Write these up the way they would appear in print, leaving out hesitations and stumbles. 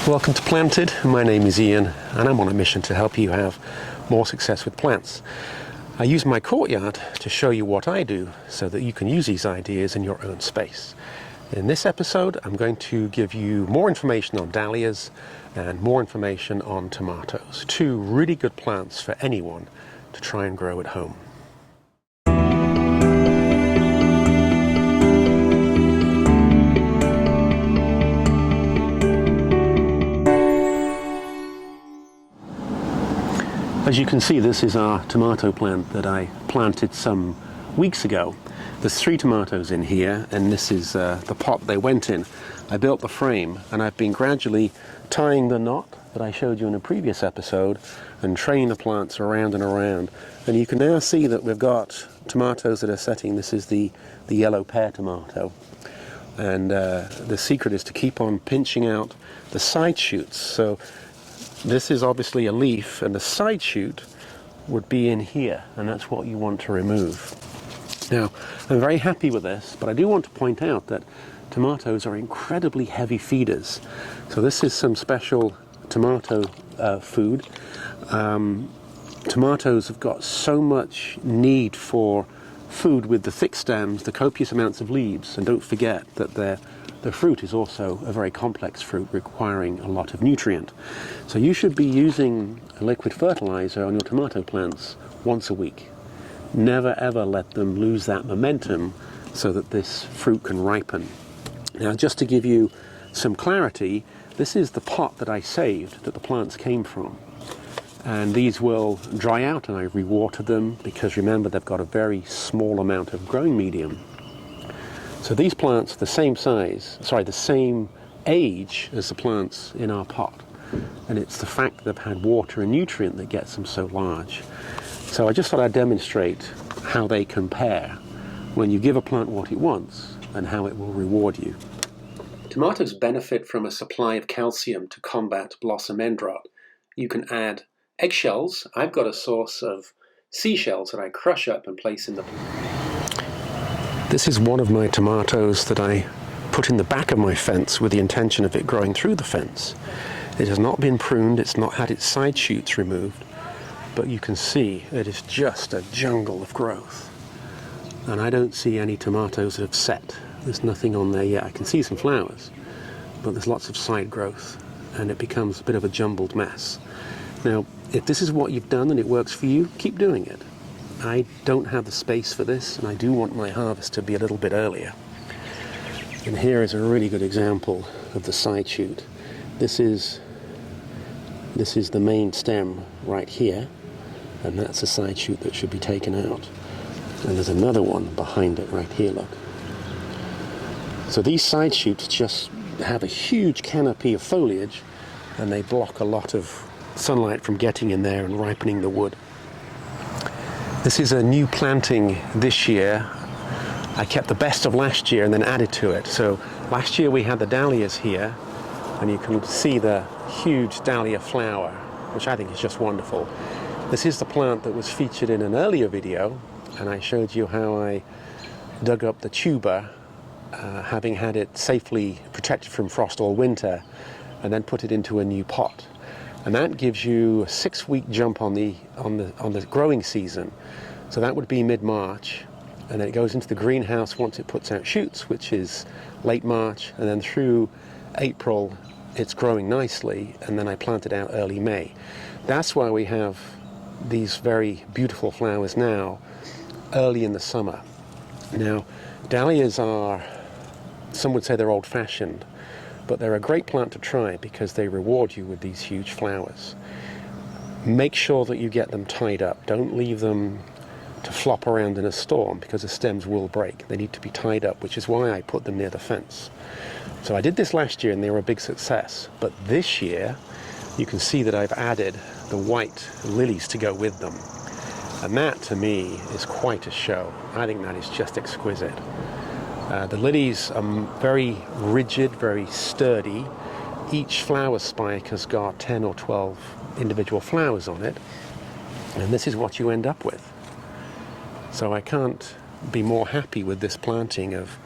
Welcome to Planted. My name is Ian and I'm on a mission to help you have more success with plants. I use my courtyard to show you what I do so that you can use these ideas in your own space. In this episode I'm going to give you more information on dahlias and more information on tomatoes, two really good plants for anyone to try and grow at home. As you can see, this is our tomato plant that I planted some weeks ago. There's 3 tomatoes in here, and this is the pot they went in. I built the frame, and I've been gradually tying the knot that I showed you in a previous episode and training the plants around and around. And you can now see that we've got tomatoes that are setting. This is the yellow pear tomato. And the secret is to keep on pinching out the side shoots. So this is obviously a leaf, and the side shoot would be in here, and that's what you want to remove. Now, I'm very happy with this, but I do want to point out that tomatoes are incredibly heavy feeders. So this is some special tomato food. Tomatoes have got so much need for food with the thick stems, the copious amounts of leaves, and don't forget that the fruit is also a very complex fruit requiring a lot of nutrient. So you should be using a liquid fertilizer on your tomato plants once a week. Never ever let them lose that momentum so that this fruit can ripen. Now, just to give you some clarity, this is the pot that I saved that the plants came from. And these will dry out, and I rewater them because remember they've got a very small amount of growing medium. So these plants are the same the same age as the plants in our pot. And it's the fact that they've had water and nutrient that gets them so large. So I just thought I'd demonstrate how they compare when you give a plant what it wants and how it will reward you. Tomatoes benefit from a supply of calcium to combat blossom end rot. You can add eggshells. I've got a source of seashells that I crush up and place in the plant. This is one of my tomatoes that I put in the back of my fence with the intention of it growing through the fence. It has not been pruned, it's not had its side shoots removed, but you can see it is just a jungle of growth. And I don't see any tomatoes that have set. There's nothing on there yet. I can see some flowers, but there's lots of side growth, and it becomes a bit of a jumbled mess. Now, if this is what you've done and it works for you, keep doing it. I don't have the space for this, and I do want my harvest to be a little bit earlier. And here is a really good example of the side shoot. This is the main stem right here, and that's a side shoot that should be taken out. And there's another one behind it right here, look. So these side shoots just have a huge canopy of foliage, and they block a lot of sunlight from getting in there and ripening the wood. This is a new planting this year. I kept the best of last year and then added to it. So last year we had the dahlias here, and you can see the huge dahlia flower, which I think is just wonderful. This is the plant that was featured in an earlier video, and I showed you how I dug up the tuber, having had it safely protected from frost all winter, and then put it into a new pot. And that gives you a 6-week jump on the growing season. So that would be mid-March, and then it goes into the greenhouse once it puts out shoots, which is late March, and then through April it's growing nicely, and then I plant it out early May. That's why we have these very beautiful flowers now, early in the summer. Now, dahlias are, some would say they're old-fashioned, but they're a great plant to try because they reward you with these huge flowers. Make sure that you get them tied up. Don't leave them to flop around in a storm because the stems will break. They need to be tied up, which is why I put them near the fence. So I did this last year and they were a big success. But this year, you can see that I've added the white lilies to go with them. And that, to me, is quite a show. I think that is just exquisite. The lilies are very rigid, very sturdy. Each flower spike has got 10 or 12 individual flowers on it, and this is what you end up with. So I can't be more happy with this planting of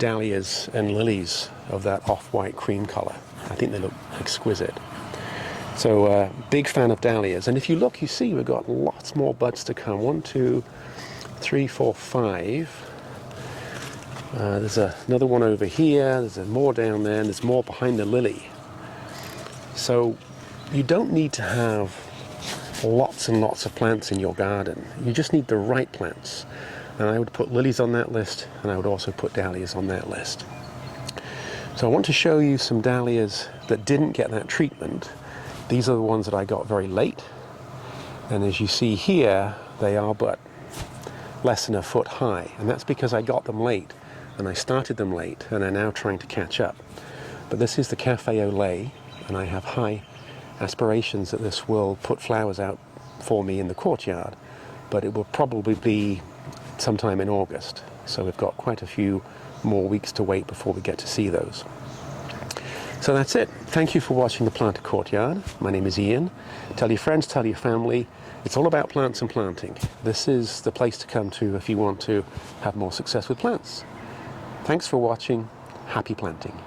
dahlias and lilies of that off-white cream color. I think they look exquisite. So big fan of dahlias. And if you look, you see we've got lots more buds to come. 1, 2, 3, 4, 5. There's another one over here. There's more down there, and there's more behind the lily. So you don't need to have lots and lots of plants in your garden. You just need the right plants. And I would put lilies on that list, and I would also put dahlias on that list. So I want to show you some dahlias that didn't get that treatment. These are the ones that I got very late. And as you see here, they are but less than a foot high. And that's because I got them late, and I started them late, and I'm now trying to catch up. But this is the Cafe au Lait, and I have high aspirations that this will put flowers out for me in the courtyard, but it will probably be sometime in August. So we've got quite a few more weeks to wait before we get to see those. So that's it. Thank you for watching The Planter Courtyard. My name is Ian. Tell your friends, tell your family. It's all about plants and planting. This is the place to come to if you want to have more success with plants. Thanks for watching. Happy planting.